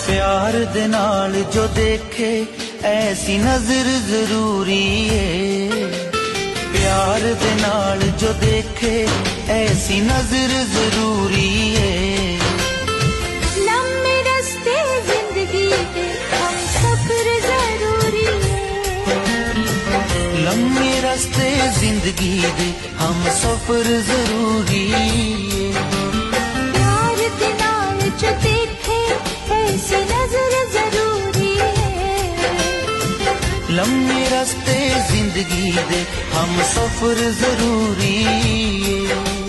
प्यार दे नाल जो देखे ऐसी नजर जरूरी है। प्यार दे नाल जो देखे ऐसी नजर जरूरी है। लम्बे रास्ते जिंदगी के हम सफर जरूरी है। लम्बे रास्ते जिंदगी दे हम सफर जरूरी है। प्यार दे नाल जो देखे ऐसी नजर जरूरी है। लम्बे रास्ते जिंदगी दे हम सफर जरूरी है।